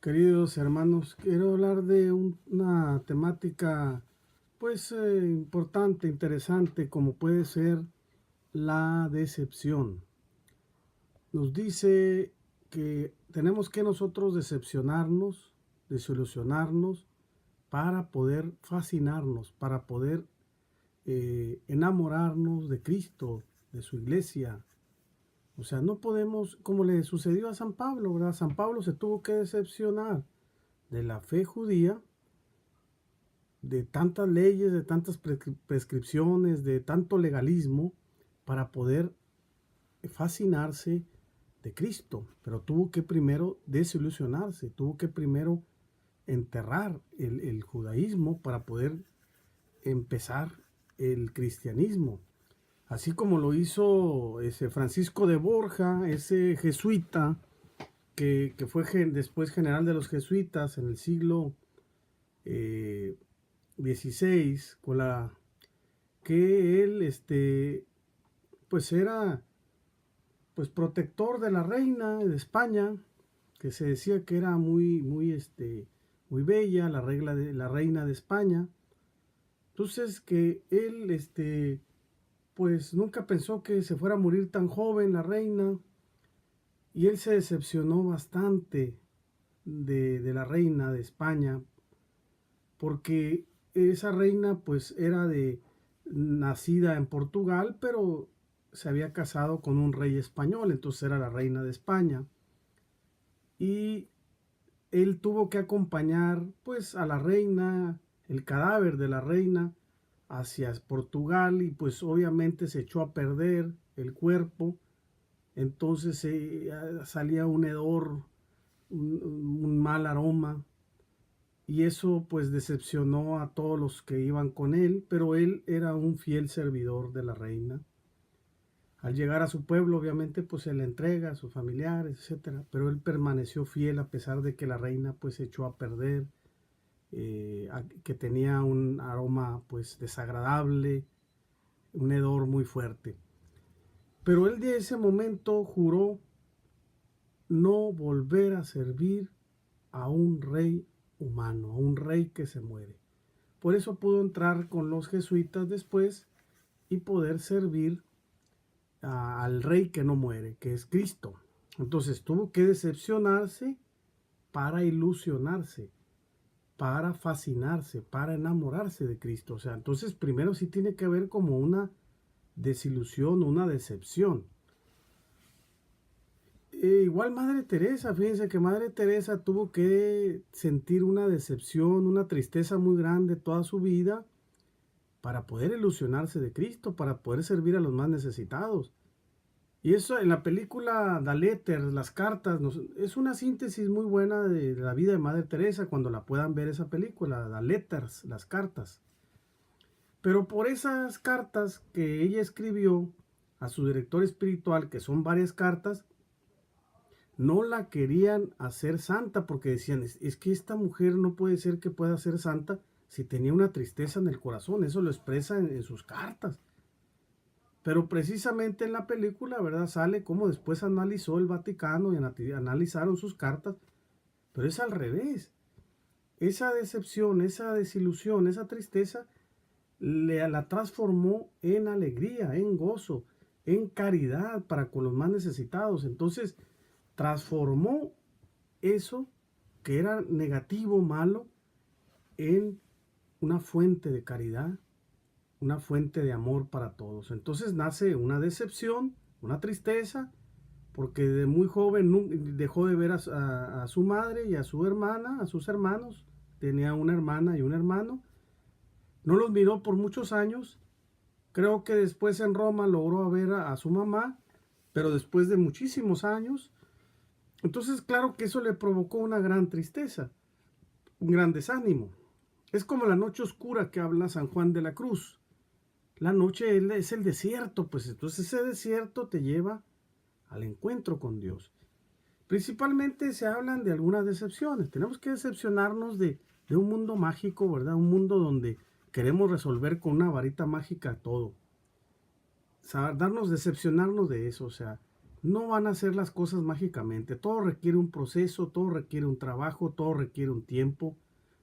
Queridos hermanos, quiero hablar de una temática importante, interesante, como puede ser la decepción. Nos dice que tenemos que nosotros decepcionarnos, desilusionarnos para poder fascinarnos, para poder enamorarnos de Cristo, de su iglesia. O sea, no podemos, como le sucedió a San Pablo, ¿verdad? San Pablo se tuvo que decepcionar de la fe judía, de tantas leyes, de tantas prescripciones, de tanto legalismo, para poder fascinarse de Cristo. Pero tuvo que primero desilusionarse, tuvo que primero enterrar el judaísmo para poder empezar el cristianismo. Así como lo hizo ese Francisco de Borja, ese jesuita que fue después general de los jesuitas en el siglo XVI, con la que él pues era pues protector de la reina de España, que se decía que era muy bella, la reina de España. Entonces que él pues nunca pensó que se fuera a morir tan joven la reina, y él se decepcionó bastante de la reina de España, porque esa reina pues era nacida en Portugal, pero se había casado con un rey español, entonces era la reina de España. Y él tuvo que acompañar pues a la reina, el cadáver de la reina, hacia Portugal, y pues obviamente se echó a perder el cuerpo. Entonces salía un hedor, un mal aroma, y eso pues decepcionó a todos los que iban con él, pero él era un fiel servidor de la reina. Al llegar a su pueblo, obviamente, pues se le entrega a sus familiares, etcétera, pero él permaneció fiel a pesar de que la reina pues se echó a perder, que tenía un aroma pues desagradable, un hedor muy fuerte. Pero él de ese momento juró no volver a servir a un rey humano, a un rey que se muere. Por eso pudo entrar con los jesuitas después y poder servir al rey que no muere, que es Cristo. Entonces tuvo que decepcionarse para ilusionarse, para fascinarse, para enamorarse de Cristo. O sea, entonces primero sí tiene que haber como una desilusión, una decepción. Igual Madre Teresa, fíjense que Madre Teresa tuvo que sentir una decepción, una tristeza muy grande toda su vida para poder ilusionarse de Cristo, para poder servir a los más necesitados. Y eso en la película The Letters, las cartas, es una síntesis muy buena de la vida de Madre Teresa cuando la puedan ver esa película, The Letters, las cartas. Pero por esas cartas que ella escribió a su director espiritual, que son varias cartas, no la querían hacer santa porque decían, es que esta mujer no puede ser que pueda ser santa si tenía una tristeza en el corazón. Eso lo expresa en sus cartas. Pero precisamente en la película, ¿verdad? Sale como después analizó el Vaticano y analizaron sus cartas. Pero es al revés. Esa decepción, esa desilusión, esa tristeza la transformó en alegría, en gozo, en caridad para con los más necesitados. Entonces transformó eso que era negativo, malo, en una fuente de caridad, una fuente de amor para todos. Entonces nace una decepción, una tristeza, porque de muy joven dejó de ver a su madre y a su hermana, a sus hermanos. Tenía una hermana y un hermano. No los miró por muchos años. Creo que después en Roma logró ver a su mamá, pero después de muchísimos años. Entonces, claro que eso le provocó una gran tristeza, un gran desánimo. Es como la noche oscura que habla San Juan de la Cruz. La noche es el desierto, pues entonces ese desierto te lleva al encuentro con Dios. Principalmente se hablan de algunas decepciones. Tenemos que decepcionarnos de un mundo mágico, ¿verdad? Un mundo donde queremos resolver con una varita mágica todo. Decepcionarnos de eso, o sea, no van a hacer las cosas mágicamente. Todo requiere un proceso, todo requiere un trabajo, todo requiere un tiempo.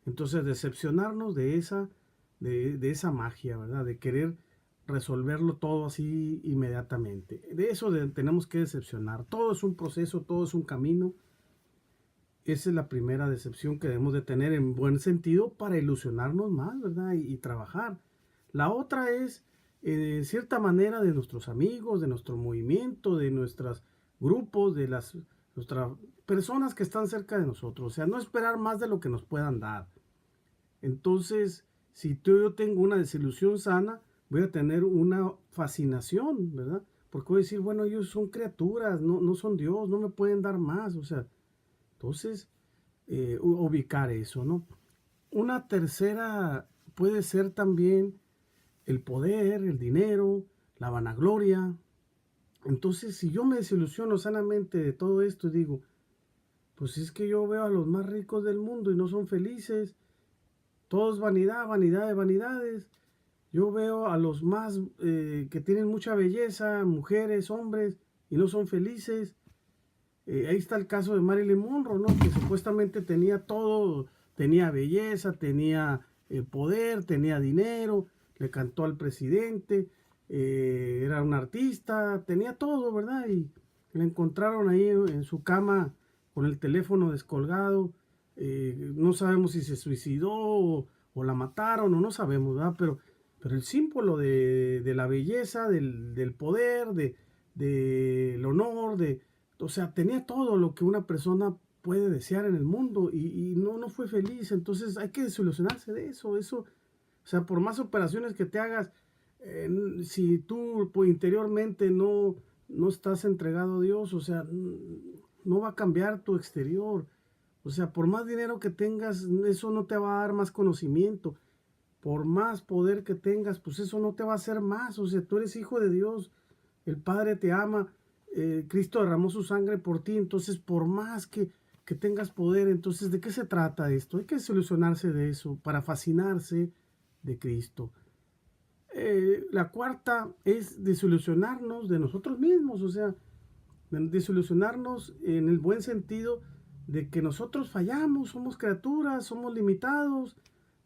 Entonces, decepcionarnos de esa magia, ¿verdad? De querer resolverlo todo así inmediatamente. De eso tenemos que decepcionar. Todo es un proceso, todo es un camino. Esa es la primera decepción que debemos de tener en buen sentido para ilusionarnos más, ¿verdad? Y trabajar. La otra es, en cierta manera, de nuestros amigos, de nuestro movimiento, de nuestros grupos, de nuestras personas que están cerca de nosotros. O sea, no esperar más de lo que nos puedan dar. Entonces, si yo tengo una desilusión sana, voy a tener una fascinación, ¿verdad? Porque voy a decir, bueno, ellos son criaturas, no son Dios, no me pueden dar más. O sea, entonces, ubicar eso, ¿no? Una tercera puede ser también el poder, el dinero, la vanagloria. Entonces, si yo me desilusiono sanamente de todo esto y digo, pues es que yo veo a los más ricos del mundo y no son felices, todo es vanidad, vanidad de vanidades. Yo veo a los más que tienen mucha belleza, mujeres, hombres, y no son felices. Ahí está el caso de Marilyn Monroe, ¿no? Que supuestamente tenía todo, tenía belleza, tenía poder, tenía dinero, le cantó al presidente, era un artista, tenía todo, ¿verdad? Y la encontraron ahí en su cama con el teléfono descolgado. No sabemos si se suicidó o la mataron o no sabemos, ¿verdad? Pero el símbolo de la belleza, del poder, del honor, o sea, tenía todo lo que una persona puede desear en el mundo y no fue feliz. Entonces hay que desilusionarse de eso. O sea, por más operaciones que te hagas, si tú pues, interiormente no estás entregado a Dios, o sea, no va a cambiar tu exterior. O sea, por más dinero que tengas, eso no te va a dar más conocimiento. Por más poder que tengas, pues eso no te va a hacer más. O sea, tú eres hijo de Dios, el Padre te ama, Cristo derramó su sangre por ti, entonces por más que tengas poder, entonces ¿de qué se trata esto? Hay que solucionarse de eso para fascinarse de Cristo. La cuarta es desilusionarnos de nosotros mismos, o sea, desilusionarnos en el buen sentido de que nosotros fallamos, somos criaturas, somos limitados,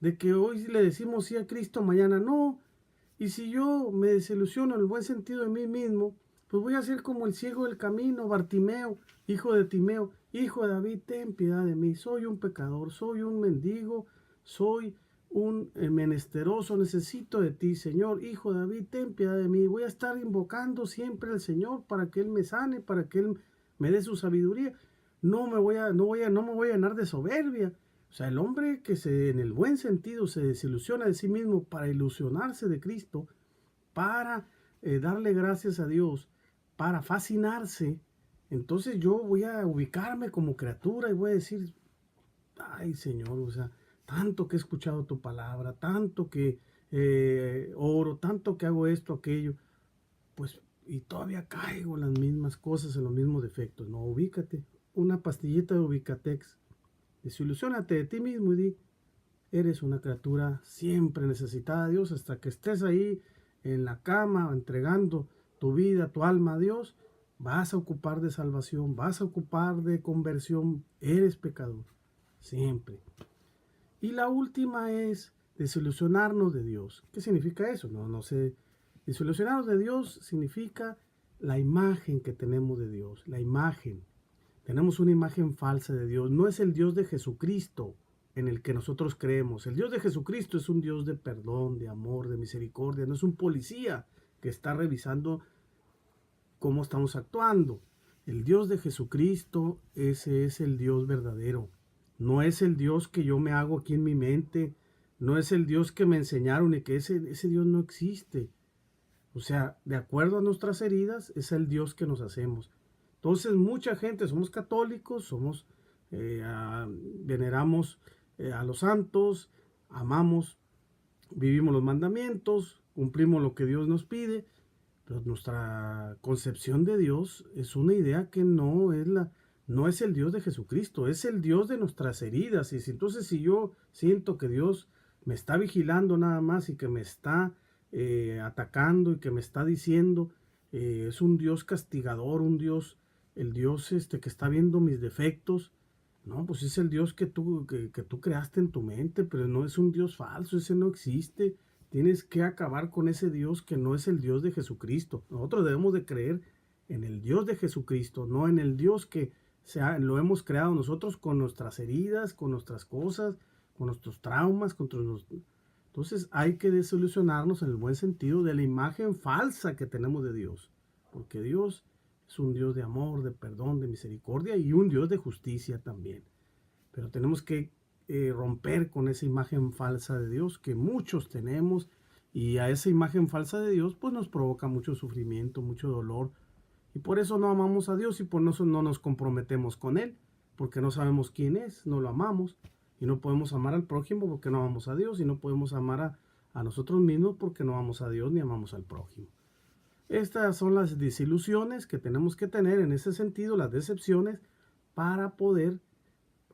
de que hoy le decimos sí a Cristo, mañana no. Y si yo me desilusiono en el buen sentido de mí mismo, pues voy a ser como el ciego del camino, Bartimeo, hijo de Timeo, hijo de David, ten piedad de mí, soy un pecador, soy un mendigo, soy un menesteroso, necesito de ti, Señor, hijo de David, ten piedad de mí. Voy a estar invocando siempre al Señor para que Él me sane, para que Él me dé su sabiduría. No me voy a llenar de soberbia. O sea, el hombre que en el buen sentido se desilusiona de sí mismo para ilusionarse de Cristo, para darle gracias a Dios, para fascinarse, entonces yo voy a ubicarme como criatura y voy a decir, ay Señor, o sea, tanto que he escuchado tu palabra, tanto que oro, tanto que hago esto, aquello, pues, y todavía caigo en las mismas cosas, en los mismos defectos. No, ubícate, una pastillita de Ubicatex, desilusiónate de ti mismo y di, eres una criatura siempre necesitada de Dios hasta que estés ahí en la cama entregando tu vida, tu alma a Dios. Vas a ocupar de salvación, vas a ocupar de conversión. Eres pecador, siempre. Y la última es desilusionarnos de Dios. ¿Qué significa eso? No sé. Desilusionarnos de Dios significa la imagen que tenemos de Dios, la imagen. Tenemos una imagen falsa de Dios. No es el Dios de Jesucristo en el que nosotros creemos. El Dios de Jesucristo es un Dios de perdón, de amor, de misericordia. No es un policía que está revisando cómo estamos actuando. El Dios de Jesucristo, ese es el Dios verdadero. No es el Dios que yo me hago aquí en mi mente. No es el Dios que me enseñaron y que ese Dios no existe. O sea, de acuerdo a nuestras heridas, es el Dios que nos hacemos. Entonces, mucha gente, somos católicos, veneramos a los santos, amamos, vivimos los mandamientos, cumplimos lo que Dios nos pide, pero nuestra concepción de Dios es una idea que no es el Dios de Jesucristo, es el Dios de nuestras heridas. Y entonces si yo siento que Dios me está vigilando nada más y que me está atacando y que me está diciendo, es un Dios castigador, un Dios, el Dios que está viendo mis defectos. No, pues es el Dios que tú creaste en tu mente, pero no es un Dios falso, ese no existe. Tienes que acabar con ese Dios que no es el Dios de Jesucristo. Nosotros debemos de creer en el Dios de Jesucristo, no en el Dios que lo hemos creado nosotros con nuestras heridas, con nuestras cosas, con nuestros traumas. Entonces hay que desilusionarnos en el buen sentido de la imagen falsa que tenemos de Dios. Porque Dios es un Dios de amor, de perdón, de misericordia y un Dios de justicia también. Pero tenemos que romper con esa imagen falsa de Dios que muchos tenemos, y a esa imagen falsa de Dios pues nos provoca mucho sufrimiento, mucho dolor, y por eso no amamos a Dios y por eso no nos comprometemos con Él, porque no sabemos quién es, no lo amamos, y no podemos amar al prójimo porque no amamos a Dios, y no podemos amar a nosotros mismos porque no amamos a Dios ni amamos al prójimo. Estas son las desilusiones que tenemos que tener en ese sentido, las decepciones, para poder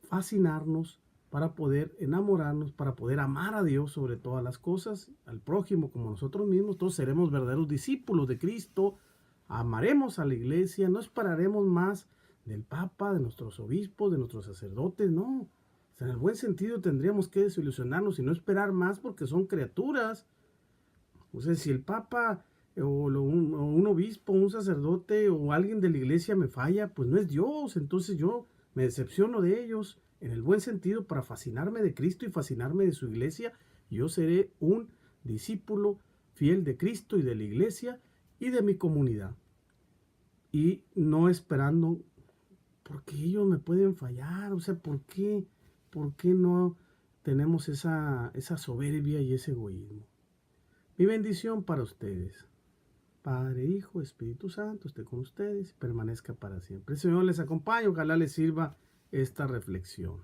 fascinarnos, para poder enamorarnos, para poder amar a Dios sobre todas las cosas, al prójimo como nosotros mismos. Todos seremos verdaderos discípulos de Cristo, amaremos a la iglesia, no esperaremos más del Papa, de nuestros obispos, de nuestros sacerdotes, no. O sea, en el buen sentido tendríamos que desilusionarnos y no esperar más porque son criaturas. O sea, si el Papa o un obispo, un sacerdote o alguien de la iglesia me falla, pues no es Dios. Entonces yo me decepciono de ellos en el buen sentido para fascinarme de Cristo y fascinarme de su iglesia. Yo seré un discípulo fiel de Cristo y de la iglesia y de mi comunidad. Y no esperando, porque ellos me pueden fallar. O sea, ¿por qué no tenemos esa soberbia y ese egoísmo? Mi bendición para ustedes. Padre, Hijo, Espíritu Santo, esté con ustedes y permanezca para siempre. El Señor les acompañe, ojalá les sirva esta reflexión.